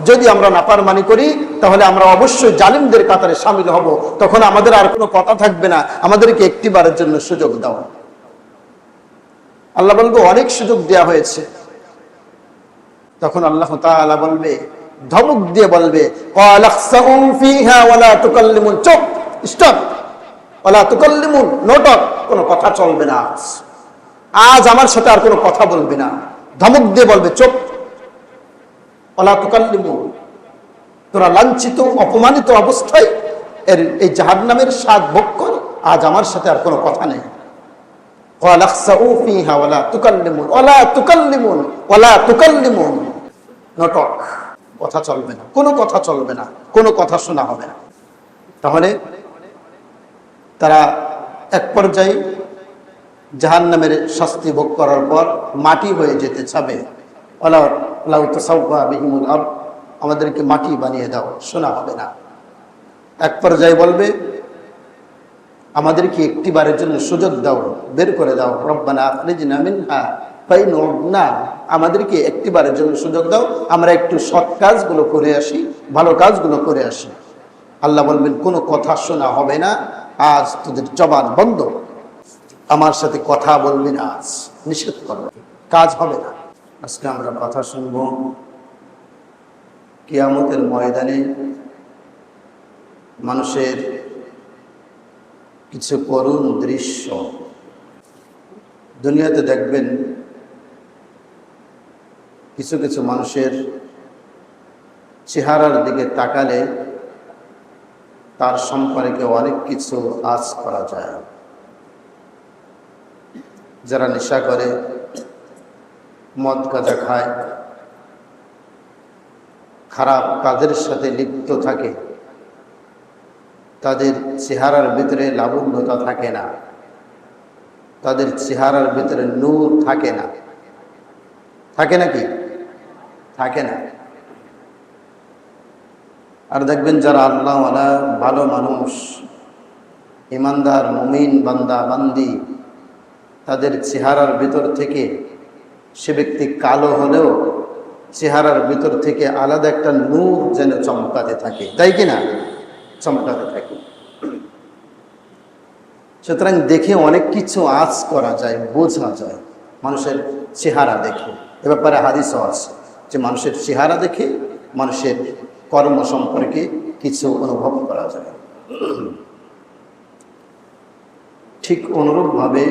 যদি আমরা নাফরমানি করি তাহলে আমরা অবশ্যই জালিমদের কাতারে শামিল হব। তখন আমাদের আর কোনো কথা থাকবে না, আমাদেরকে একটিবারের জন্য সুযোগ দাও। আল্লাহ বলবে অনেক সুযোগ দেয়া হয়েছে। তখন আল্লাহ তাআলা বলবে, ধমক দিয়ে বলবে, ক্বালাখসাউম ফিহা ওয়ালা তুকাল্লিমুন, চুপ, স্টপ, ওয়ালা তুকাল্লিমুন, নো টক, কোনো কথা চলবে না। আজ আমার সাথে আর কোনো কথা বলবে না। ধমক দিয়ে বলবে, চুপ, ওয়ালা তুকাল্লিমুন, তোরা লাঞ্ছিত অপমানিত অবস্থায় এই জাহান্নামের স্বাদ ভোগ কর, আজ আমার সাথে আর কোনো কথা নেই। ক্বালাখসাউ ফিহা ওয়ালা তুকাল্লিমুন, ওয়ালা তুকাল্লিমুন, ওয়ালা তুকাল্লিমুন, নো টক, কথা চলবে না, কোনো কথা চলবে না, কোনো কথা শোনা হবে না। তাহলে তারা এক পর্যায়ে জাহান্নামের শাস্তি ভোগ করার পর মাটি হয়ে যেতে চাবে। আমাদেরকে মাটি বানিয়ে দাও, শোনা হবে না। এক পর্যায়ে বলবে, আমাদেরকে একটিবারের জন্য সুযোগ দাও, বের করে দাও, রব্বানা আখরিজনা মিনহা ফাইন উদনা, আমাদেরকে একটিবারের জন্য সুযোগ দাও, আমরা একটু সৎ কাজগুলো করে আসি, ভালো কাজগুলো করে আসি। আল্লাহ বলবেন, কোনো কথা শোনা হবে না, আজ তোদের জবান বন্ধ, আমার সাথে কথা বলবি না, আজ নিষেধ করবে, কাজ হবে না। আজকে আমরা কথা শুনবো কিয়ামতের ময়দানে মানুষের কিছু করুণ দৃশ্য। দুনিয়াতে দেখবেন কিছু কিছু মানুষের চেহারার দিকে তাকালে তার সম্পর্কে অনেক কিছু আঁচ করা যায়। যারা নেশা করে, মদ গাঁজা খায়, খারাপ কাজের সাথে লিপ্ত থাকে, তাদের চেহারার ভিতরে লাবণ্যতা থাকে না, তাদের চেহারার ভিতরে নূর থাকে না। থাকে নাকি? থাকে না। আর দেখবেন যারা আল্লাহওয়ালা ভালো মানুষ, ইমানদার মুমিন বান্দা বান্দি, তাদের চেহারার ভিতর থেকে, সে ব্যক্তি কালো হলেও চেহারার ভিতর থেকে আলাদা একটা নূর যেন চমকাতে থাকে, তাই কিনা? চমকাতে থাকে। সুতরাং দেখে অনেক কিছু আঁচ করা যায়, বোঝা যায় মানুষের চেহারা দেখে। এ ব্যাপারে হাদিসও আছে যে মানুষের চেহারা দেখে মানুষের কর্ম সম্পর্কে কিছু অনুভব করা যায়। ঠিক অনুরূপভাবে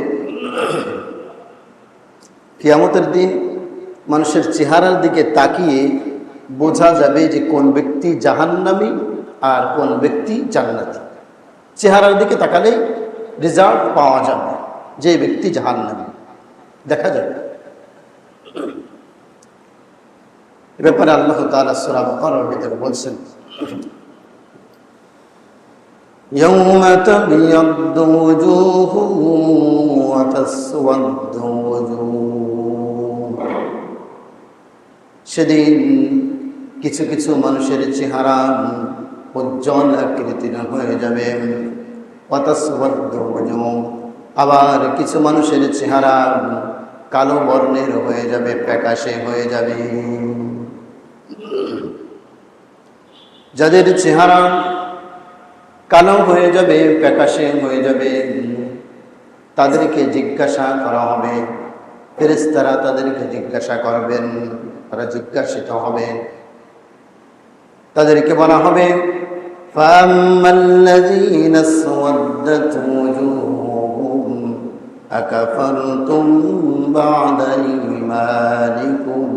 কিয়ামতের দিন মানুষের চেহারার দিকে তাকিয়ে বোঝা যাবে যে কোন ব্যক্তি জাহান্নামী আর কোন ব্যক্তি জান্নাতি। চেহারার দিকে তাকালে রেজাল্ট পাওয়া যাবে যে ব্যক্তি জাহান্নামী, দেখা যাবে। এ ব্যাপারে আল্লাহ তাআলা সূরা বাকারার ভিতরে বলছেন, ইয়াউমা তাবিয়াদ্দু ওয়ুজুহুম ওয়া তাসওয়াদ্দু ওয়ুজুহ, সেদিন কিছু কিছু মানুষের চেহারা উজ্জ্বল আকৃতির হয়ে যাবে, ওয়া তাসওয়াদ্দু ওয়ুজুহ, আবার কিছু মানুষের চেহারা কালো বর্ণের হয়ে যাবে, ফ্যাকাশে হয়ে যাবে। যাদের চেহারা কালো হয়ে যাবে, ফ্যাকাশে হয়ে যাবে, তাদেরকে জিজ্ঞাসা করা হবে, ফেরেশতারা তাদেরকে জিজ্ঞাসা করবেন, তারা জিজ্ঞাসিত হবে। তাদেরকে বলা হবে, ফাআম্মাল্লাযীনা আসওয়াদ্দাত ওয়ুজুহুহুম আকাফারতুম বা'দা ঈমানিকুম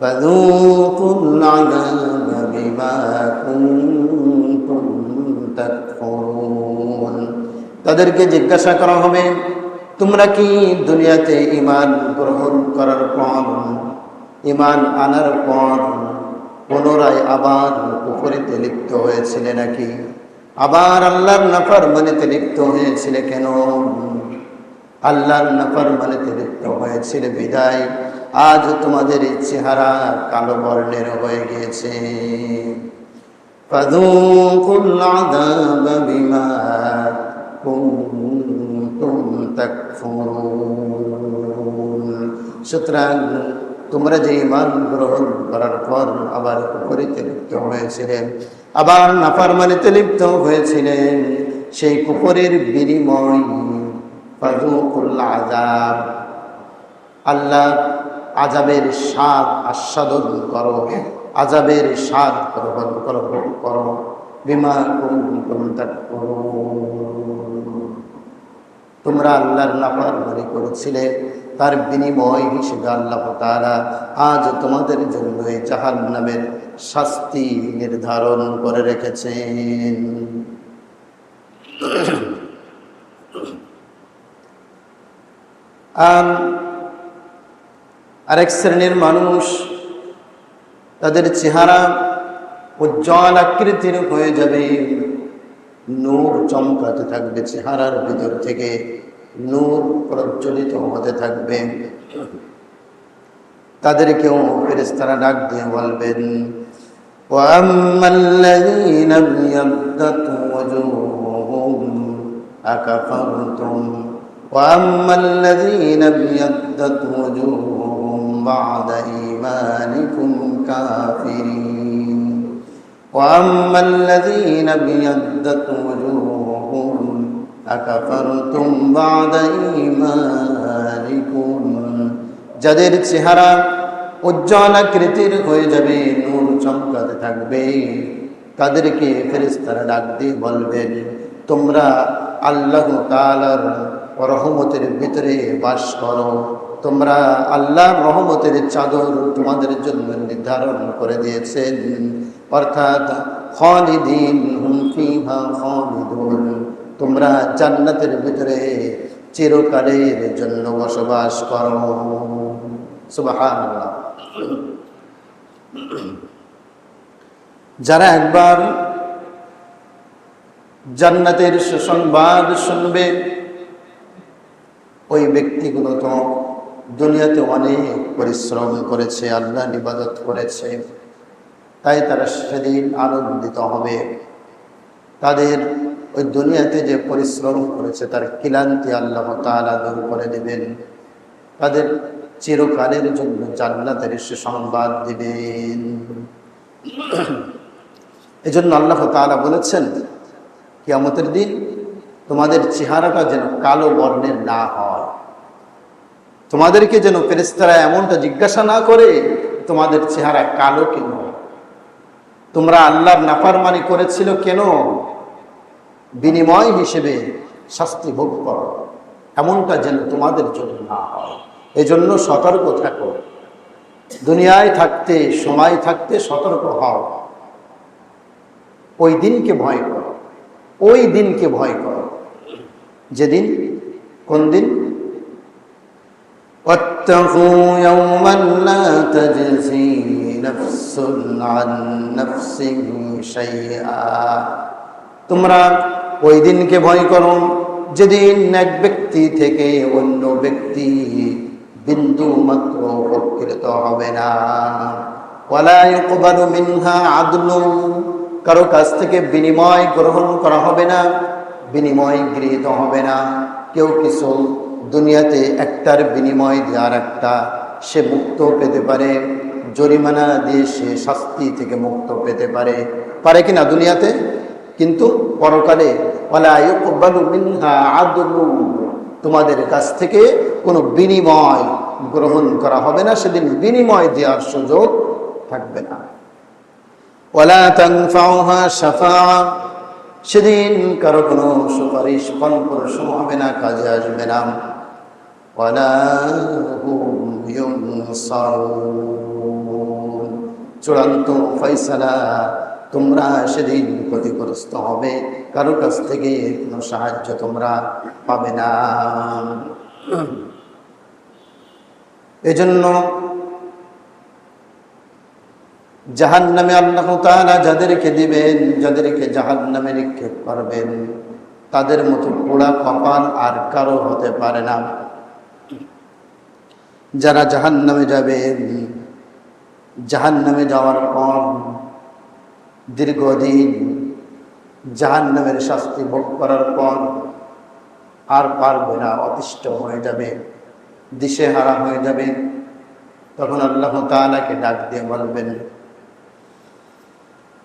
ফাযূকুল আযাবা বিমা কুনতুম তাকফুরুন। তাদেরকে জিজ্ঞাসা করা হবে, তোমরা কি দুনিয়াতে ঈমান গ্রহণ করার পর, ঈমান আনার পর পুনরায় আবার কুফরিতে লিপ্ত হয়েছিলে নাকি? আবার আল্লাহর নাফরমানিতে লিপ্ত হয়েছিলে কেন? আল্লাহর নাফরমানিতে লিপ্ত হয়েছিলে বিদায় আজ তোমাদের চেহারা কালো বর্ণের হয়ে গিয়েছে। ফাযূকুল আযাবা বিমা কুনতুম তাকফুরুন। সুতরাং তোমরা যে ঈমান গ্রহণ করার পর আবার কুফরিতে লিপ্ত হয়েছিলেন, আবার নাফরমানিতে লিপ্ত হয়েছিলেন, সেই কুফরের বিনিময় ফাযুকুল আযাব, আল্লাহ আযাবের স্বাদ আস্বাদন করো, আযাবের স্বাদ গ্রহণ করো, বিমা কুনতুম তাকফুরুন। তোমরা আল্লাহর নাফরমানি করেছিলে, তার বিনিময় হিসেবে আল্লাহ তাআলা আজ তোমাদের জন্য এই জাহান্নামের শাস্তি নির্ধারণ করে রেখেছেন। আরেক শ্রেণীর মানুষ, তাদের চেহারা উজ্জ্বল আকৃতির হয়ে যাবে, নূর চমকাতে থাকবে, চেহারার ভিতর থেকে নূর প্রজ্বলিত হতে থাকবে। তাদেরকেও ফেরেশতারা ডাক দিয়ে বলবেন, ওয়াম্মাল্লাযীনা বিয়াদ্দাত ওয়াজুহুহুম আকাফারতুম ওয়াম্মাল্লাযীনা বিয়াদ্দাত ওয়াজুহুহুম বা'দা ঈমানিকুম কাফিরিন ওয়াম্মাল্লাযীনা বিয়াদ্দাত ওয়াজুহুহুম আকাফারতুম বা'দা ঈমানিকুম, যাদের চেহারা উজ্জ্বল আকৃতির হয়ে যাবে, নূর চমকাতে থাকবে, তাদেরকে ফেরেশতারা ডাক দিয়ে বলবেন, তোমরা আল্লাহ তাআলার রহমতের ভিতরে বাস করো, তোমরা আল্লাহর রহমতের চাদর তোমাদের জন্য নির্ধারণ করে দিয়েছেন, অর্থাৎ খালিদিন হুম ফিহা খালিদুন, তোমরা জান্নাতের ভিতরে চিরকালের জন্য বসবাস করো। সুবহানাল্লাহ। যারা একবার জান্নাতের সুসংবাদ শুনবে, ওই ব্যক্তিগুলো তো দুনিয়াতে অনেক পরিশ্রম করেছে, আল্লাহর ইবাদত করেছে, তাই তারা সেদিন আনন্দিত হবে। তাদের ওই দুনিয়াতে যে পরিশ্রম করেছে তার ক্লান্তি আল্লাহ তাআলা দূর করে দেবেন, তাদের চিরকালের জন্য জান্নাতের সুসংবাদ দিবেন। এজন্য আল্লাহ তাআলা বলেছেন, কিয়ামতের দিন তোমাদের চেহারাটা যেন কালো বর্ণের না হয়, তোমাদেরকে যেন ফেরেশতারা এমনটা জিজ্ঞাসা না করে তোমাদের চেহারা কালো কেন, তোমরা আল্লাহর নাফরমানি করেছিল কেন, বিনিময় হিসেবে শাস্তি ভোগ করো, এমনটা যেন তোমাদের জন্য না হয়। এজন্য সতর্ক থাকো, দুনিয়ায় থাকতে, সময় থাকতে সতর্ক হও, ওই দিনকে ভয় করো, ওই দিনকে ভয় করো যেদিন, কোন দিন, ওয়াত্তাকু ইয়াওমান লা তাজজি নাফসুন আন নাফসিন শাইআ, তোমরা ওই দিনকে ভয় করো যেদিন এক ব্যক্তি থেকে অন্য ব্যক্তি বিন্দু মাত্র উপকৃত হবে না। ওয়ালা ইউকবালু মিনহা আদলুন, কারো কাছ থেকে বিনিময় গ্রহণ করা হবে না, বিনিময় গৃহীত হবে না। কেউ কিছু দুনিয়াতে একটার বিনিময় দিয়ে আর একটা সে মুক্ত পেতে পারে, জরিমানা দিয়ে সে শাস্তি থেকে মুক্ত পেতে পারে, পারে কিনা দুনিয়াতে, কিন্তু পরকালে ওয়ালা ইউকবালু মিনহা আদলুন, তোমাদের কাছ থেকে কোনো বিনিময় গ্রহণ করা হবে না, সেদিন বিনিময় দেওয়ার সুযোগ থাকবে না। ওয়ালা তানফাউহা শাফাআ, সেদিন কারো কোনো সুপারিশ ফলপ্রসূ হবে না, কাজে আসবে না। ওয়ালা হুম ইউনসারুন, চূড়ান্ত ফয়সালা, তোমরা সেদিন ক্ষতিগ্রস্ত হবে, কারো কাছ থেকে কোনো সাহায্য তোমরা পাবে না। এজন্য জাহান্নামে আল্লাহ তাআলা যাদেরকে দিবেন, যাদেরকে জাহান্নামে নিক্ষেপ করবেন, তাদের মতো পোড়া কপাল আর কারো হতে পারে না। যারা জাহান্নামে যাবেন, জাহান্নামে যাওয়ার পর দীর্ঘদিন জাহান্নামের শাস্তি ভোগ করার পর আর পারবে না, অতিষ্ঠ হয়ে যাবে, দিশেহারা হয়ে যাবে, তখন আল্লাহ তাআলাকে ডাক দিয়ে বলবেন,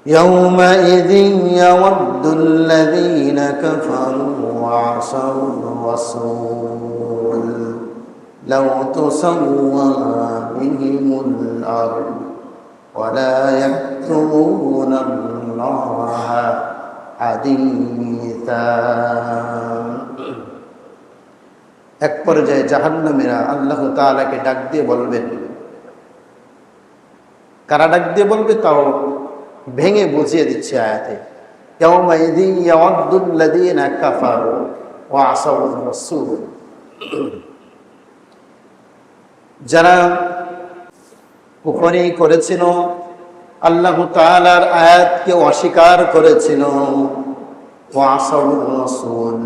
ইয়াউমাইযিন ইয়াওয়াদ্দুল্লাযীনা কাফারু ওয়া আসাউর রাসূল লাউ তুসাওয়া বিহিমুল আরদ ওয়া লা ইয়াকতুমুনা আল্লাহা হাদীসা। এক পর্যায়ে জাহান্নামীরা আল্লাহ তাআলাকে ডাক দিয়ে বলবেন, কারা ডাক দিয়ে বলবে তাও ভেঙে বুঝিয়ে দিচ্ছে আয়াতে, ইয়াউমাইযিন ইয়াওয়াদ্দুল্লাযীনা কাফারু ওয়া আসাউর রাসূল, যারা কুফরি করেছিল, আল্লাহ তাআলার আয়াতকে অস্বীকার করেছিল, ওয়া আসাউর রাসূল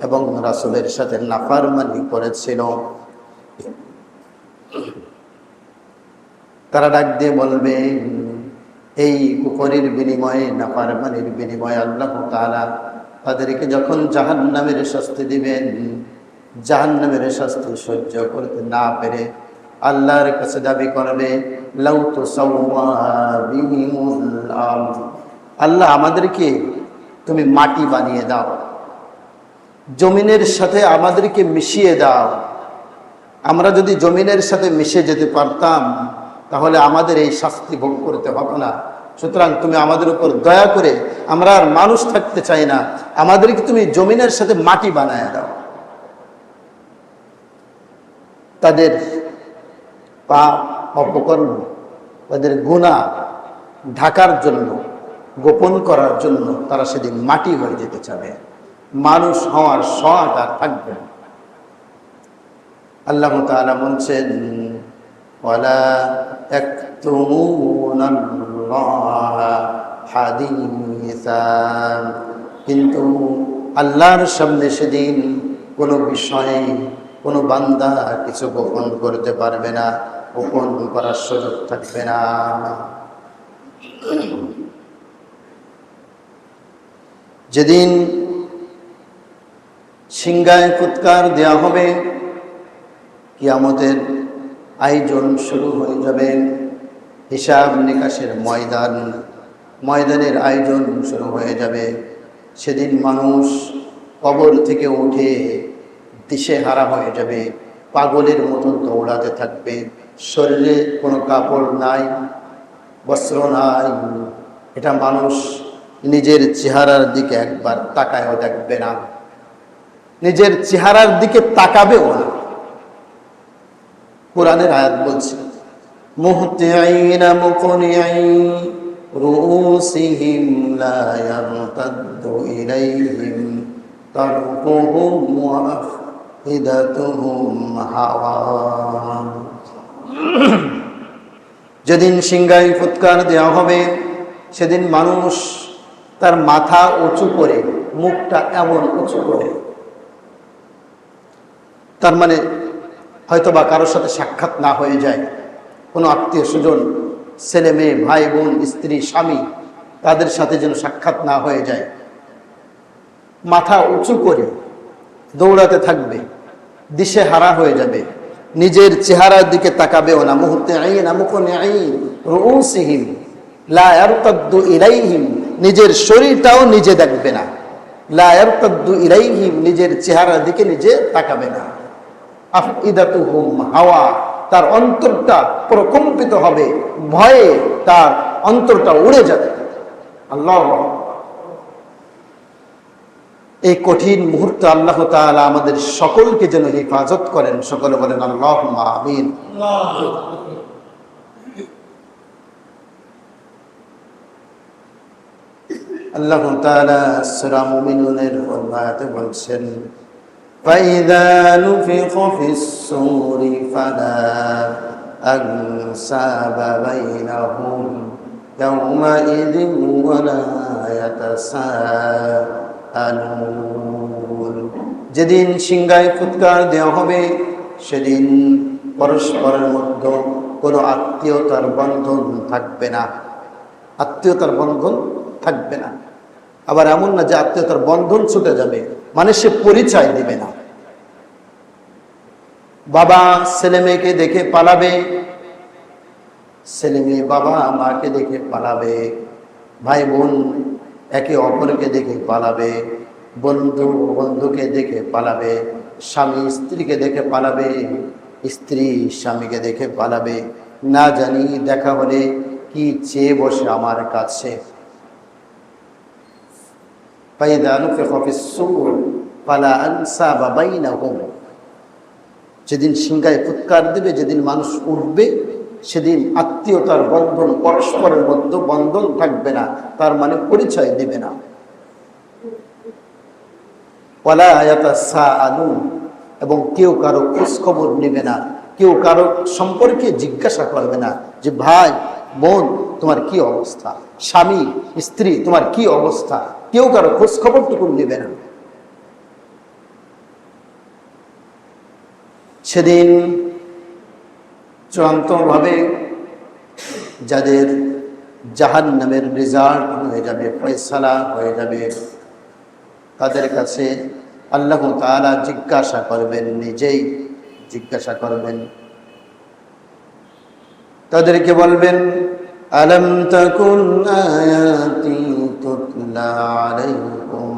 এবং রাসূলের সাথে নাফরমানি করেছিল, তারা ডাক দিয়ে বলবে, এই কুফরির বিনিময়ে, নাফরমানির বিনিময়ে আল্লাহ তাআলা তাদেরকে যখন জাহান্নামের শাস্তি দিবেন, জাহান্নামের শাস্তি সহ্য করতে না পেরে আল্লাহর কাছে দাবি করবে, লাউ তুসাওয়া বিহিমুল আরদ, আল্লাহ আমাদেরকে তুমি মাটি বানিয়ে দাও, জমিনের সাথে আমাদেরকে মিশিয়ে দাও। আমরা যদি জমিনের সাথে মিশে যেতে পারতাম তাহলে আমাদের এই শাস্তি ভোগ করতে হবে না। সুতরাং তুমি আমাদের উপর দয়া করে, আমরা আর মানুষ থাকতে চাই না, আমাদেরকে তুমি জমিনের সাথে মাটি বানায় দাও। তাদের পাপ অপকর্ম, তাদের গুনাহ ঢাকার জন্য, গোপন করার জন্য তারা সেদিন মাটি হয়ে যেতে চাবে, মানুষ হওয়ার শখ আর থাকবে না। আল্লাহ তাআলা বলছেন, ওয়ালা ইয়াকতুমুনাল্লাহা হাদীসা, কিন্তু আল্লাহর সামনে সেদিন কোনো বিষয়ে কোনো বান্দা কিছু গোপন করতে পারবে না, গোপন করার সুযোগ থাকবে না। যেদিন সিংহায় ফুৎকার দেওয়া হবে, কিয়ামতের আয়োজন শুরু হয়ে যাবে, হিসাব নিকাশের ময়দানের আয়োজন শুরু হয়ে যাবে। সেদিন মানুষ কবর থেকে উঠে দিশেহারা হয়ে যাবে, পাগলের মতো দৌড়াতে থাকবে, শরীরে কোনো কাপড় নাই, বস্ত্র নাই। এটা মানুষ নিজের চেহারার দিকে একবার তাকায়ও দেখবে না, নিজের চেহারার দিকে তাকাবেও না। কোরআনের আয়াত বলছে, মুহতিঈনা মুকনিঈ রুউসিহিম লা ইয়ারতাদ্দু ইলাইহিম তারকুহুম ওয়া আফইদাতুহুম হাওয়া। যেদিন সিংহায় ফুৎকার দেওয়া হবে, সেদিন মানুষ তার মাথা উঁচু করে, মুখটা এমন উঁচু করে, তার মানে হয়তোবা কারোর সাথে সাক্ষাৎ না হয়ে যায়, কোনো আত্মীয় স্বজন, ছেলে মেয়ে, ভাই বোন, স্ত্রী, স্বামী, তাদের সাথে যেন সাক্ষাৎ না হয়ে যায়, মাথা উঁচু করে দৌড়াতে থাকবে, দিশে হারা হয়ে যাবে, নিজের চেহারার দিকে তাকাবেও না। মুহতিঈনা মুকনিঈ রুউসিহিম লা ইয়ারতাদ্দু ইলাইহিম, নিজের শরীরটাও নিজে দেখবে না, লা ইয়ারতাদ্দু ইলাইহিম, নিজের চেহারার দিকে নিজে তাকাবে না। আফইদাতুহুম হাওয়া, তার অন্তরটা প্রকম্পিত হবে, ভয়ে তার অন্তরটা উড়ে যাবে। আল্লাহ, এই কঠিন মুহূর্তে আল্লাহ তাআলা আমাদের সকলকে যেন হেফাজত করেন। সকলে বলেন আল্লাহুম্মা আমিন। আল্লাহ তাআলা সূরা মুমিনুনের আয়াতে বলছেন, فَإِذَا نُفِخَ فِي الصُّورِ فَلَا أَنْسَابَ بَيْنَهُمْ يَوْمَئِذٍ وَلَا يَتَسَاءَلُونَ। যেদিন সিংহায় ফুৎকার দেওয়া হবে, সেদিন পরস্পরের মধ্যে কোনো আত্মীয়তার বন্ধন থাকবে না, আত্মীয়তার বন্ধন থাকবে না। আবার এমন না যে আত্মীয়তার বন্ধন ছুটে যাবে, মানে সে পরিচয় দিবে না। বাবা ছেলে মেয়েকে দেখে পালাবে, ছেলে মেয়ে বাবা মাকে দেখে পালাবে, ভাই বোন একে অপরকে দেখে পালাবে, বন্ধু বন্ধুকে দেখে পালাবে, স্বামী স্ত্রীকে দেখে পালাবে, স্ত্রী স্বামীকে দেখে পালাবে। না জানি দেখা হলে কি চেয়ে বসে আমার কাছে। যেদিন সিংহায় ফুৎকার দেবে, যেদিন মানুষ উঠবে, সেদিন আত্মীয়তার বন্ধন, পরস্পরের মধ্যে বন্ধন থাকবে না, তার মানে পরিচয় দিবে না। এবং কেউ কারো খোঁজ খবর নেবে না, কেউ কারো সম্পর্কে জিজ্ঞাসা করবে না যে ভাই বোন তোমার কি অবস্থা, স্বামী স্ত্রী তোমার কি অবস্থা, কেউ কারো খোঁজ খবরটুকু নেবে না। সেদিন চূড়ান্তভাবে যাদের জাহান্নামের রেজাল্ট হয়ে যাবে, ফয়সালা হয়ে যাবে, তাদের কাছে আল্লাহ তাআলা জিজ্ঞাসা করবেন, নিজেই জিজ্ঞাসা করবেন, তাদেরকে বলবেন আলাম তাকুন আয়াতি তুতলা আলাইকুম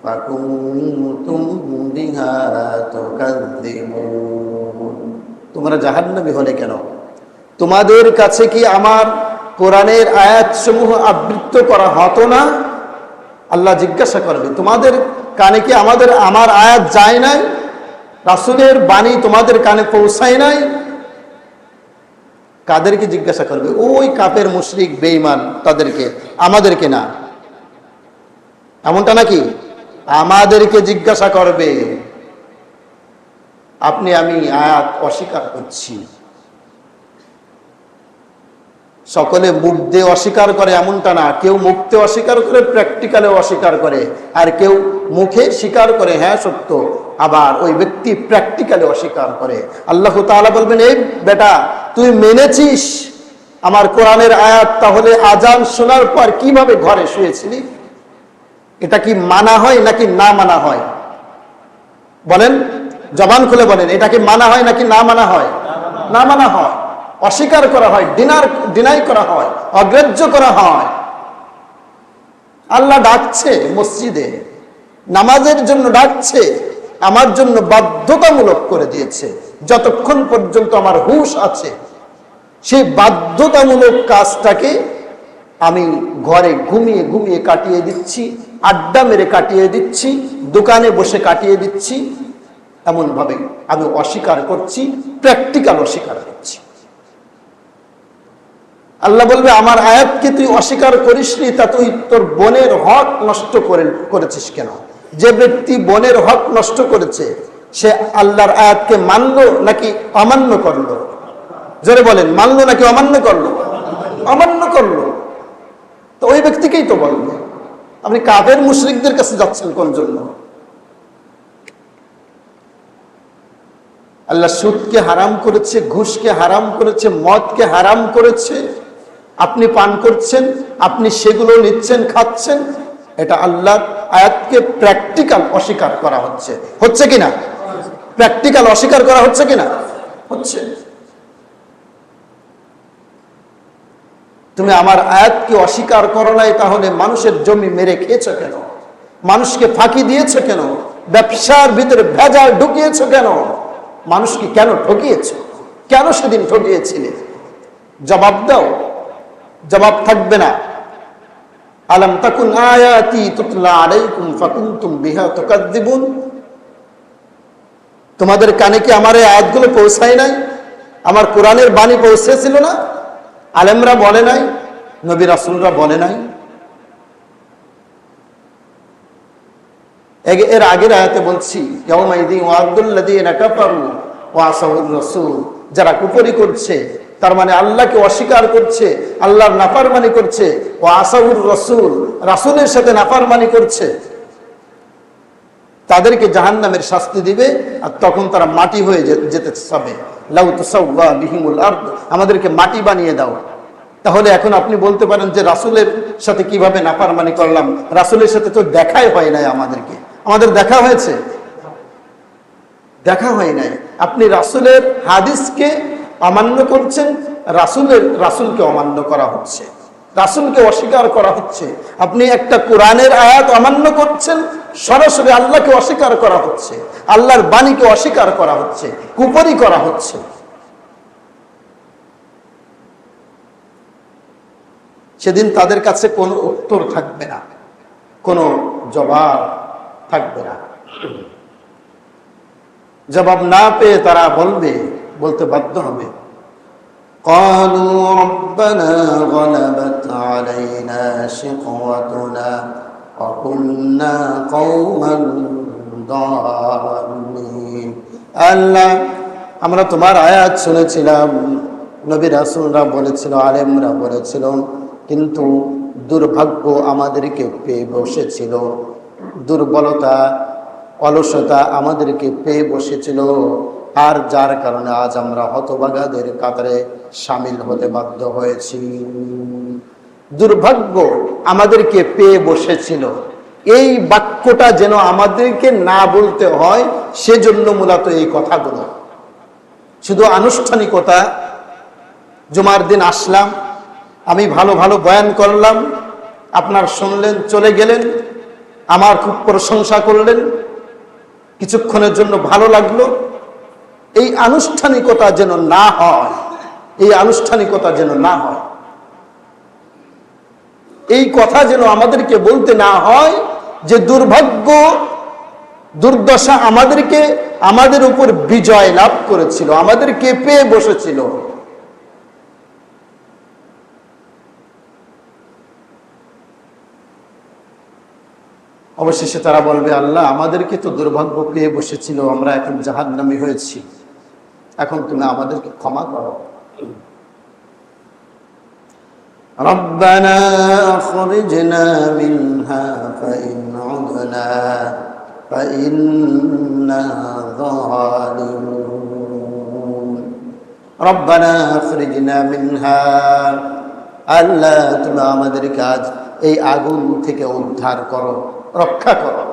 ফাকুনতুম বিহা তুকাযযিবুন। তোমরা জাহান্নামী হলে কেন? তোমাদের কাছে কি আমার কোরআনের আয়াতসমূহ আবৃত্ত করা হতো না? আল্লাহ জিজ্ঞাসা করবে, তোমাদের কানে কি আমার আয়াত যায় নাই? রাসূলের বাণী তোমাদের কানে পৌঁছায় নাই? কাদেরকে জিজ্ঞাসা করবে? ওই কাফের মুশরিক বেঈমান তাদেরকে, আমাদেরকে না। এমনটা নাকি? আমাদেরকে জিজ্ঞাসা করবে। আপনি আমি আয়াত অস্বীকার করছি। সকলে মুখ দিয়ে অস্বীকার করে এমনটা না, কেউ মুখ দিয়ে অস্বীকার করে, প্র্যাকটিক্যালে অস্বীকার করে, আর কেউ মুখে স্বীকার করে হ্যাঁ সত্য, আবার ওই ব্যক্তি প্র্যাকটিক্যালে অস্বীকার করে। আল্লাহ তাআলা বলবেন, এই বেটা তুই মেনেছিস আমার কোরআনের আয়াত, তাহলে আজান শোনার পর কিভাবে ঘরে শুয়েছিলি? এটা কি মানা হয় নাকি না মানা হয়? বলেন, জবান খুলে বলেন, এটা কি মানা হয় নাকি না মানা হয়? না মানা হয়, অস্বীকার করা হয়, ডিনাই করা হয়, অগ্রাহ্য করা হয়। আল্লাহ ডাকছে মসজিদে, নামাজের জন্য ডাকছে, আমার জন্য বাধ্যতামূলক করে দিয়েছে। যতক্ষণ পর্যন্ত আমার হুঁশ আছে, সেই বাধ্যতামূলক কাজটাকে আমি ঘরে ঘুমিয়ে ঘুমিয়ে কাটিয়ে দিচ্ছি, আড্ডা মেরে কাটিয়ে দিচ্ছি, দোকানে বসে কাটিয়ে দিচ্ছি। এমনভাবে আমি অস্বীকার করছি, প্র্যাকটিক্যাল অস্বীকার করছি। আল্লাহ বলবে, আমার আয়াতকে তুই অস্বীকার করিসনি, তা তুই তোর বোনের হক নষ্ট করেছিস কেন? যে ব্যক্তি বোনের হক নষ্ট করেছে, সে আল্লাহর আয়াতকে মানলো নাকি অমান্য করলো? জোরে বলেন, মানলো নাকি অমান্য করলো? অমান্য করলো। তো ওই ব্যক্তিকেই তো বলবে। আপনি কাফের মুশরিকদের কাছে যাচ্ছেন কোন জন্য? আল্লাহ সুদকে হারাম করেছে, ঘুষকে হারাম করেছে, মদকে হারাম করেছে, আপনি পান করছেন, আপনি সেগুলো নিচ্ছেন, খাচ্ছেন। এটা আল্লাহর আয়াতকে প্র্যাকটিক্যাল অস্বীকার করা হচ্ছে কিনা? প্র্যাকটিক্যাল অস্বীকার করা হচ্ছে কিনা? হচ্ছে। তুমি আমার আয়াতকে অস্বীকার করো নাই, তাহলে মানুষের জমি মেরে খেয়েছো কেন? মানুষকে ফাঁকি দিয়েছো কেন? ব্যবসার ভিতরে ভেজাল ঢুকিয়েছো কেন? মানুষকে কেন ঠকিয়েছো? কেন সেদিন ঠকিয়েছিলে? জবাব দাও। জবাব থাকবে না। আলাম তাকুন আয়াতি তুতলা আলাইকুম ফাকুনতুম বিহা তুকাযযিবুন। তোমাদের কানে কি আমার এই আয়াতগুলো পৌঁছায় নাই? আমার কোরআনের বাণী পৌঁছেছিল না? আলেমরা বলে নাই? নবী রাসূলরা বলে নাই? এর আগের আয়াতে বলছি, ইয়াউমাইযিন ওয়া'দুল্লাযীনা কাফারু ওয়া আসাউর রাসূল, যারা কুফরি করছে, তার মানে আল্লাহকে অস্বীকার করছে, আল্লাহর নাফরমানি করছে, ওয়া আসাউর রাসূল, রাসূলের সাথে নাফরমানি করছে, তাদেরকে জাহান্নামের শাস্তি দিবে। আর তখন তারা মাটি হয়ে যেতে চাবে। লাউ তুসাওয়া বিহিমুল আরদ, আমাদেরকে মাটি বানিয়ে দাও। তাহলে এখন আপনি বলতে পারেন যে রাসূলের সাথে কিভাবে নাফরমানি করলাম? রাসূলের সাথে তো দেখাই হয় নাই আমাদের দেখা হয়েছে? দেখা হয় নাই। আপনি রাসূলের হাদিসকে অমান্য করছেন, রাসূলকে অমান্য করা হচ্ছে, রাসূলকে অস্বীকার করা হচ্ছে। আপনি একটা কোরআনের আয়াত অমান্য করছেন, সরাসরি আল্লাহকে অস্বীকার করা হচ্ছে, আল্লাহর বাণীকে অস্বীকার করা হচ্ছে, কুফরি করা হচ্ছে। সেদিন তাদের কাছে কোনো উত্তর থাকবে না, কোনো জবাব থাকবে না। জবাব না পেয়ে তারা বলতে বাধ্য হবে, قالوا ربنا غلبت علينا شقوتنا وكنا قوما ضالين। আল্লাহ, আমরা তোমার আয়াত শুনেছিলাম, নবী রাসূলরা বলেছিল, আলেমরা বলেছিল, কিন্তু দুর্ভাগ্য আমাদেরকে পেয়ে বসেছিল, দুর্বলতা অলসতা আমাদেরকে পেয়ে বসেছিল, আর যার কারণে আজ আমরা হতভাগাদের কাতারে শামিল হতে বাধ্য হয়েছি। দুর্ভাগ্য আমাদেরকে পেয়ে বসেছিল, এই বাক্যটা যেন আমাদেরকে না বলতে হয়, সেজন্য মূলত এই কথাগুলো। শুধু আনুষ্ঠানিকতা, জুমার দিন আসলাম, আমি ভালো ভালো বয়ান করলাম, আপনার শুনলেন, চলে গেলেন, আমার খুব প্রশংসা করলেন, কিছুক্ষণের জন্য ভালো লাগলো, এই আনুষ্ঠানিকতা যেন না হয়, এই আনুষ্ঠানিকতা যেন না হয়, এই কথা যেন আমাদেরকে বলতে না হয় যে দুর্ভাগ্য দুর্দশা আমাদের উপর বিজয় লাভ করেছিল, আমাদেরকে পেয়ে বসেছিল। অবশেষে তারা বলবে, আল্লাহ, আমাদেরকে তো দুর্ভাগ্য পেয়ে বসেছিল, আমরা এখন জাহান্নামী হয়েছি, এখন তুমি আমাদেরকে ক্ষমা করো। রব্বানা আখরিজনা মিনহা ফাইন উদনা ফাইন্না যালিমুন। রব্বানা আখরিজনা মিনহা, আল্লাহ, তুমি আমাদেরকে আজ এই আগুন থেকে উদ্ধার করো, রক্ষা করো,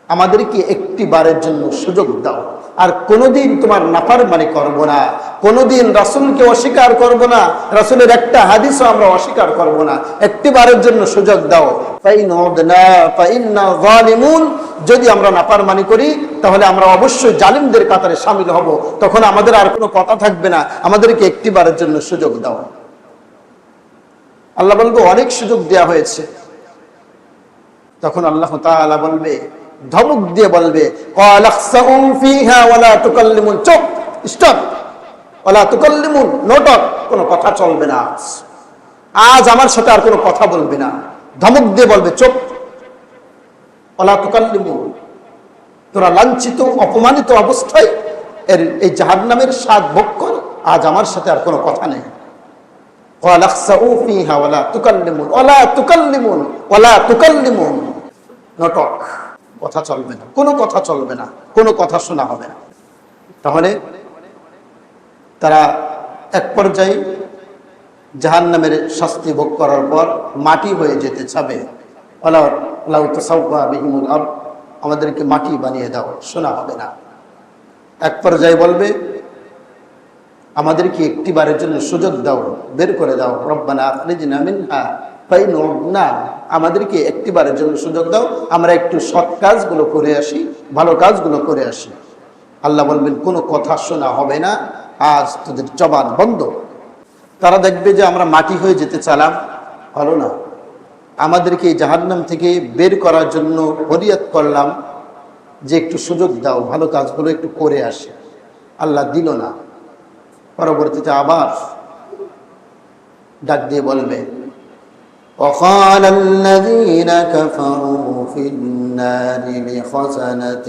আমাদেরকে একটি বারের জন্য সুযোগ দাও, আর কোনোদিন তোমার নাফরমানি করব না, কোনোদিন রাসূলকে অস্বীকার করব না, রাসূলের একটা হাদিসও আমরা অস্বীকার করব না, একটি বারের জন্য সুযোগ দাও। ফাইন উদনা ফাইন্না যালিমুন, যদি আমরা নাফরমানি করি তাহলে আমরা অবশ্যই জালিমদের কাতারে শামিল হব, তখন আমাদের আর কোনো কথা থাকবে না, আমাদেরকে একটি বারের জন্য সুযোগ দাও। আল্লাহ বলবে, অনেক সুযোগ দেয়া হয়েছে। তখন আল্লাহ তাআলা বলবে, ধমক দিয়ে বলবে, ক্বালাখসাউ ফিহা ওয়ালা তুকাল্লিমুন, চুপ, স্টপ, ওয়ালা তুকাল্লিমুন, নো টক, কোনো কথা চলবে না, আজ আমার সাথে আর কোনো কথা বলবে না। ধমক দিয়ে বলবে, চুপ, ওয়ালা তুকাল্লিমুন, তোরা লাঞ্ছিত অপমানিত অবস্থায় এই জাহান্নামের স্বাদ ভোগ কর, আজ আমার সাথে আর কোনো কথা নেই। ক্বালাখসাউ ফিহা ওয়ালা তুকাল্লিমুন ওয়ালা তুকাল্লিমুন ওয়ালা তুকাল্লিমুন, নো টক, কথা চলবে না, কোনো কথা চলবে না, কোনো কথা শোনা হবে না। তাহলে তারা এক পর্যায়ে জাহান্নামের শাস্তি ভোগ করার পর মাটি হয়ে যেতে চাবে, আমাদেরকে মাটি বানিয়ে দাও, শোনা হবে না। এক পর্যায়ে বলবে, আমাদেরকে একটি বারের জন্য সুযোগ দাও, বের করে দাও, রব্বানা আখরিজনা মিনহা ফাইন উদনা, আমাদেরকে একটি বারের জন্য সুযোগ দাও, আমরা একটু সৎ কাজগুলো করে আসি, ভালো কাজগুলো করে আসি। আল্লাহ বলবেন, কোনো কথা শোনা হবে না, আজ তোদের জবান বন্ধ। তারা দেখবে যে আমরা মাটি হয়ে যেতে চালাম, হলো না, আমাদেরকে এই জাহান্নাম থেকে বের করার জন্য ফরিয়াদ করলাম যে একটু সুযোগ দাও, ভালো কাজগুলো একটু করে আসি, আল্লাহ দিল না। পরবর্তীতে আবার ডাক দিয়ে বলবে, وقال الذين كفروا في النار لخزنة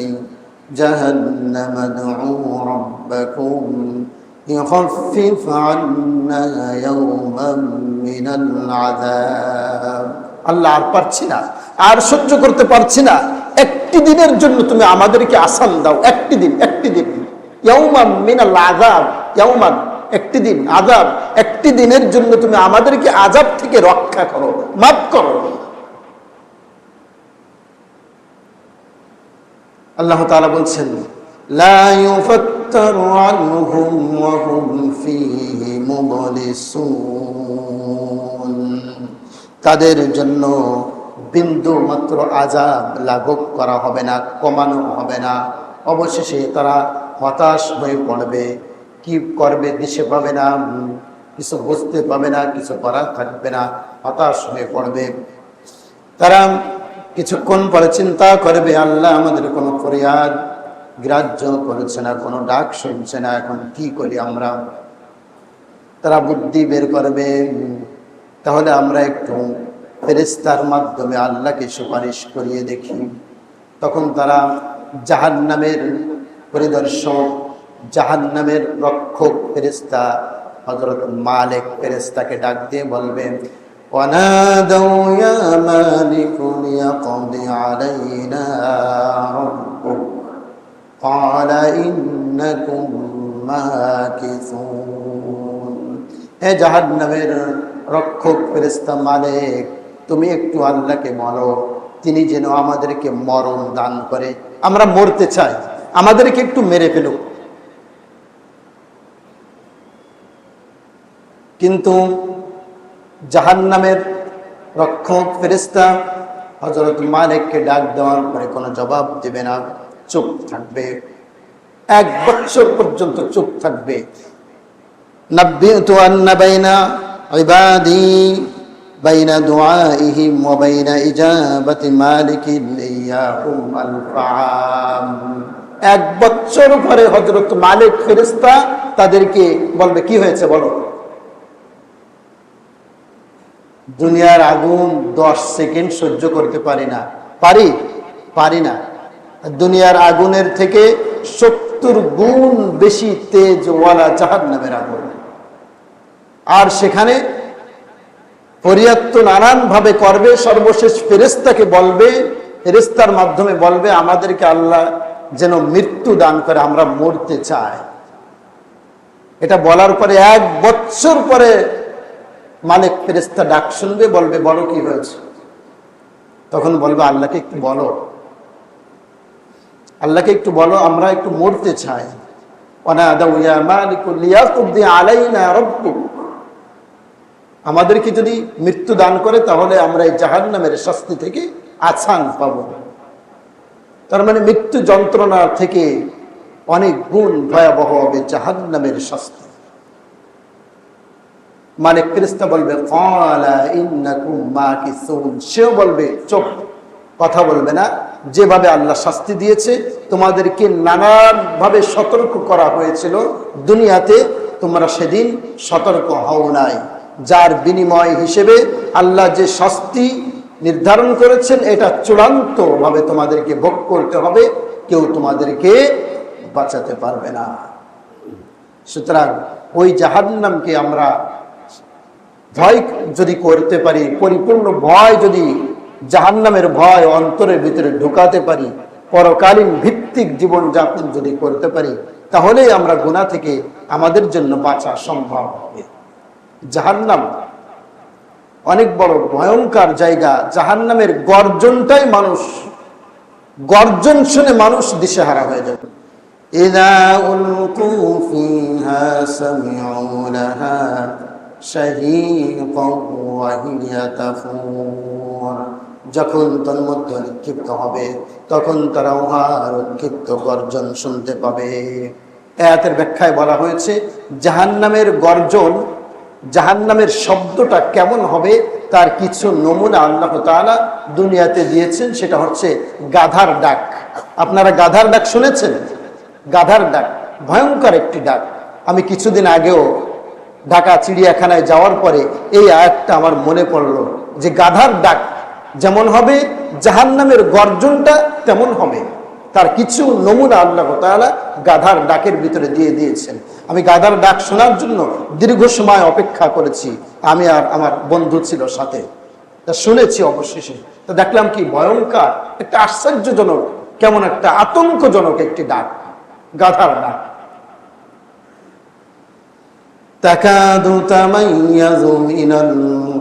جهنم ادعوا ربكم يخفف عنا يوما من العذاب। আল্লাহ, আর পারছি না, আর সহ্য করতে পারছি না, একটি দিনের জন্য তুমি আমাদেরকে আসান দাও, একটি দিন, একটি দিন, ইয়াউমান মিনাল আযাব, ইয়াউমান, একটি দিন, আযাব, একটি দিনের জন্য তুমি আমাদেরকে আযাব থেকে রক্ষা করো, মাফ করো। আল্লাহ তাআলা বলছেন, লা ইউফাত يفتر عنهم وهم فيه مبلسون তাদের জন্য বিন্দু মাত্র আযাব লাঘব করা হবে না, কমানো হবে না। অবশেষে তারা হতাশ হয়ে পড়বে, কি করবে দিশে পাবে না, কিছু বুঝতে পাবে না, কিছু করার থাকবে না, হতাশ হয়ে পড়বে। তারা কিছুক্ষণ পরে চিন্তা করবে, আল্লাহ আমাদের কোনো ফরিয়াদ গ্রাহ্য করেছে না, কোনো ডাক শুনছে না, এখন কি করি আমরা। তারা বুদ্ধি বের করবে, তাহলে আমরা একটু ফেরেশতার মাধ্যমে আল্লাহকে সুপারিশ করিয়ে দেখি। তখন তারা জাহান্নামের পরিদর্শক, জাহান্নামের রক্ষক ফেরেশতা হযরত মালিক ফেরেশতাকে ডাক দিয়ে বলবেন, ওয়ানাদাউ ইয়া মালিক লিয়াকদি আলাইনা রাব্বুক ক্বালা ইন্নাকুম মাকিসুন। হে জাহান্নামের রক্ষক ফেরেশতা মালিক, তুমি একটু আল্লাহকে বলো, তিনি যেন আমাদেরকে মরণ দান করে। আমরা মরতে চাই, আমাদেরকে একটু মেরে ফেলুক। কিন্তু জাহান্নামের রক্ষক ফেরেশতা হযরত মালিককে ডাক দেওয়ার পরে কোনো জবাব দেবে না, চুপ থাকবে, 1 বছর পর্যন্ত চুপ থাকবে। নাব্বিতু আন্না বাইনা ইবাদি বাইনা দুআইহিম ওয়া বাইনা ইজাবাতি মালিকিন ইয়াহুম আল ফাআম। 1 বছর পরে হযরত মালিক ফেরেশতা তাদেরকে বলবে, কি হয়েছে বলো। দুনিয়ার আগুন 10 সেকেন্ড সহ্য করতে পারি না, পারি না। দুনিয়ার আগুনের থেকে 70 গুণ বেশি তেজওয়ালা জাহান্নামের আগুন। আর সেখানে ফরিয়াদ তো নানান ভাবে করবে, সর্বশেষ ফেরেশতাকে বলবে, ফেরেশতার মাধ্যমে বলবে, আমাদেরকে আল্লাহ যেন মৃত্যু দান করে, আমরা মরতে চাই। এটা বলার পরে 1 বছর পরে মালিক ফেরেশতা ডাক শুনবে, বলবে, বলো কি হয়েছে। তখন বলবে, আল্লাহকে একটু বলো, আল্লাহকে একটু বলো, আমরা একটু মরতে চাই। ওয়ানাদাউ ইয়া মালিক লিয়াকদি আলাইনা রাব্বুক, আমাদেরকে যদি মৃত্যু দান করে তাহলে আমরা এই জাহান্নামের শাস্তি থেকে আছান পাবো। তার মানে মৃত্যু যন্ত্রণা থেকে অনেক গুণ ভয়াবহ হবে জাহান্নামের শাস্তি। মালিক ফেরেশতা বলবে, ক্বালা ইন্নাকুম মাকিসুন, সেও বলবে, চুপ, কথা বলবে না। যেভাবে আল্লাহ শাস্তি দিয়েছে, তোমাদেরকে নানান ভাবে সতর্ক করা হয়েছিল দুনিয়াতে, তোমরা সেদিন সতর্ক হও নাই। যার বিনিময় হিসেবে আল্লাহ যে শাস্তি নির্ধারণ করেছেন, এটা চূড়ান্ত ভাবে তোমাদেরকে ভোগ করতে হবে, কেউ তোমাদেরকে বাঁচাতে পারবে না। সুতরাং ওই জাহান্নামকে আমরা ভয় যদি করতে পারি, পরিপূর্ণ ভয় যদি জাহান্নামের ভয় অন্তরের ভিতরে ঢুকাতে পারি, পরকালীন ভিত্তিক জীবন যাপন যদি করতে পারি, তাহলেই আমরা গুনাহ থেকে আমাদের জন্য বাঁচা সম্ভব হবে। জাহান্নাম অনেক বড় ভয়ঙ্কর জায়গা। জাহান্নামের গর্জনটাই মানুষ, গর্জন শুনে মানুষ দিশেহারা হয়ে যাবে। ইযা উলকু ফিহা সামিউ লাহা শাহীকান ওয়া হিয়া তাফুর, যখন তার মধ্যে নিক্ষিপ্ত হবে তখন তারা উহার উৎক্ষিপ্ত গর্জন শুনতে পাবে। আয়াতের ব্যাখ্যায় বলা হয়েছে, জাহান্নামের গর্জন, জাহান্নামের শব্দটা কেমন হবে তার কিছু নমুনা আল্লাহ তাআলা দুনিয়াতে দিয়েছেন। সেটা হচ্ছে গাধার ডাক। আপনারা গাধার ডাক শুনেছেন? গাধার ডাক ভয়ঙ্কর একটি ডাক। আমি কিছুদিন আগেও ঢাকা চিড়িয়াখানায় যাওয়ার পরে এই আয়াতটা আমার মনে পড়লো, যে গাধার ডাক যেমন হবে, জাহান্নামের গর্জনটা তেমন হবে। তার কিছু নমুনা আল্লাহ তাআলা গাধার ডাকের ভিতরে দিয়ে দিয়েছেন। আমি গাধার ডাক শোনার জন্য দীর্ঘ সময় অপেক্ষা করেছি, আমি আর আমার বন্ধু ছিল সাথে। তা শুনেছি অবশেষে, তো দেখলাম কি ভয়ঙ্কর, একটা আশ্চর্যজনক, কেমন একটা আতঙ্কজনক একটি ডাক, গাধার ডাক। তাকাদু তামাইয়াজু মিনাল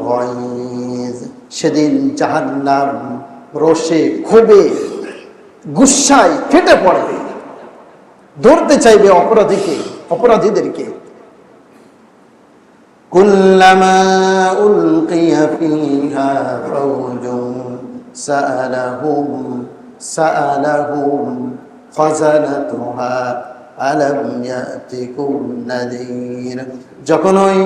গায়জ, সেদিন জাহান্নাম রোষে ক্ষোভে গুসায় ফেটে পড়বে। ধরতে চাইবে অপরাধীদেরকে। কুল্লামা উলকিয়া ফিহা ফাওজুন সাআলাহুম খাযানাতুহা আলাম ইয়াতিকুম নাযীর। যখন ওই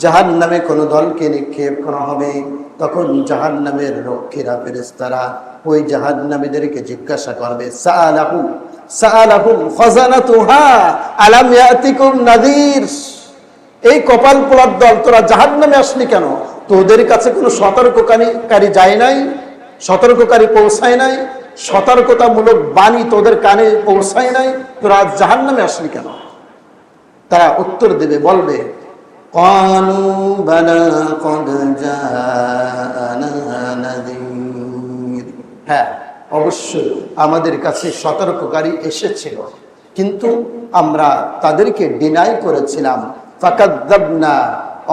জাহান্নামে কোনো দলকে নিক্ষেপ করা হবে, তখন জাহান্নামের রক্ষীরা ফেরেশতারা ওই জাহান্নামীদেরকে জিজ্ঞাসা করবে, সাআলাহুম খাযানাতুহা আলাম ইয়াতিকুম নাযীর, এই কপাল পোড়ার দল, তোরা জাহান্নামে আসলি কেন? তোদের কাছে কোনো সতর্ককারী যায় নাই, সতর্ককারী পৌঁছায় নাই, সতর্কতামূলক বাণী তোদের কানে পৌঁছায় নাই, তোরা জাহান্নামে আসলি কেন? তারা উত্তর দেবে, বলবে, ক্বালু বালা ক্বাদ জাআনা নাযীর, হ্যাঁ অবশ্যই আমাদের কাছে সতর্ককারী এসেছিল, কিন্তু আমরা তাদেরকে ডিনাই করেছিলাম। ফাকাযযাবনা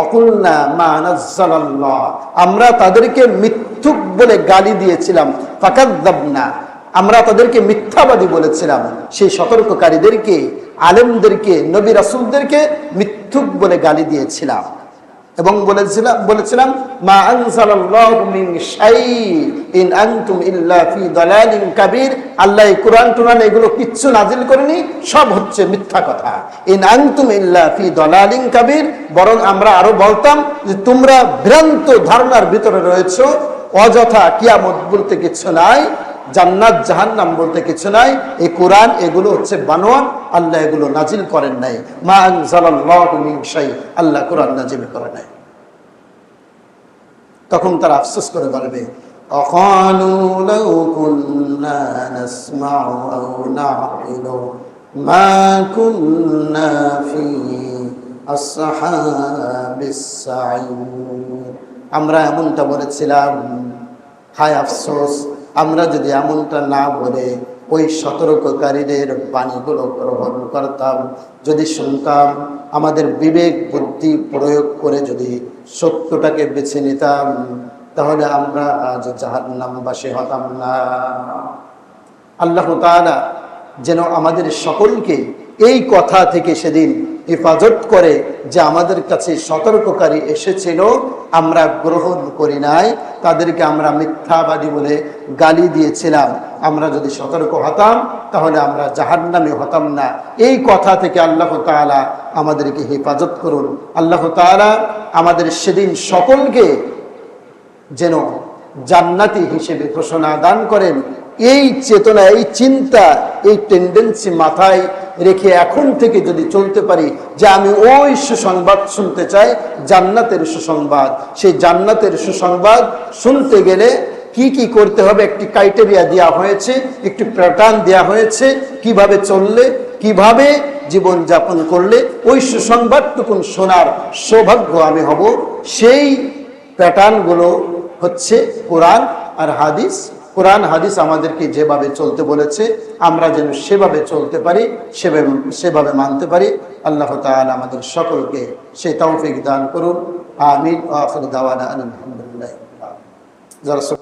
অকুলনা মা নাযালাল্লাহ, আমরা তাদেরকে মিথ্যুক বলে গালি দিয়েছিলাম। ফাকাযযাবনা, আমরা তাদেরকে মিথ্যাবাদী বলেছিলাম। সেই সতর্ককারীদেরকে, আলেমদেরকে, নবী রাসূলদেরকে মিথ্যুক বলে গালি দিয়েছিলাম এবং বলেছিলাম মা আনজালাল্লাহু মিন শাই ইন আনতুম ইল্লা ফি দালালিন কাবীর, আল্লাহ এই কুরআন টুরান এগুলো কিচ্ছু নাজিল করেনি, সব হচ্ছে মিথ্যা কথা। ইন আনতুম ইল্লা ফি দালালিন কাবীর, বরং আমরা আরো বলতাম যে তোমরা ভ্রান্ত ধারণার ভিতরে রয়েছো, অযথা কিয়ামত বলতে কিছু নাই, জান্নাত জাহান্নাম বলতে কিছু নাই, এই কোরআন এগুলো হচ্ছে বানোয়াট, আল্লাহ এগুলো নাজিল করেন নাই। মা আনজালাল্লাহু মিন শাই, আল্লাহ কোরআন নাজিল করেন নাই। তখন তারা আফসোস করে বলবে, আকালু লাউ কুন্না নাসমাউ আও নাকিলু মা কুন্না ফি আসহাবিস সাঈর, আমরা এমনটা বলেছিলাম, হায় আফসোস, আমরা যদি এমনটা না বলে ওই সতর্ককারীদের বাণীগুলো গ্রহণ করতাম, যদি শুনতাম, আমাদের বিবেক বুদ্ধি প্রয়োগ করে যদি সত্যটাকে বেছে নিতাম, তাহলে আমরা আজ জাহান্নামবাসী হতাম না। আল্লাহ তাআলা যেন আমাদের সকলকে এই কথা থেকে সেদিন হেফাজত করে, যে আমাদের কাছে সতর্ককারী এসেছিল, আমরা গ্রহণ করি নাই, তাদেরকে আমরা মিথ্যাবাদী বলে গালি দিয়েছিলাম। আমরা যদি সতর্ক হতাম তাহলে আমরা জাহান্নামে হতাম না। এই কথা থেকে আল্লাহ তাআলা আমাদেরকে হেফাজত করুন। আল্লাহ তাআলা আমাদের সেদিন সকলকে যেন জান্নাতি হিসেবে ঘোষণা দান করেন। এই চেতনা, এই চিন্তা, এই টেন্ডেন্সি মাথায় রেখে এখন থেকে যদি চলতে পারি যে আমি ওই সুসংবাদ শুনতে চাই, জান্নাতের সুসংবাদ, সেই জান্নাতের সুসংবাদ শুনতে গেলে কি কি করতে হবে, একটি ক্রাইটেরিয়া দেওয়া হয়েছে, একটি প্যাটার্ন দেওয়া হয়েছে, কিভাবে চললে, কিভাবে জীবন যাপন করলে ওই সুসংবাদটুকু শোনার সৌভাগ্য আমি হব। সেই প্যাটার্নগুলো হচ্ছে কোরআন আর হাদিস। কোরআন হাদিস আমাদেরকে যেভাবে চলতে বলেছে আমরা যেন সেভাবে চলতে পারি, সেভাবে মানতে পারি। আল্লাহ তাআলা আমাদের সকলকে সেই তৌফিক দান করুন। আমিন। ওয়া আখিরু দাওয়ানা আলহামদুলিল্লাহ।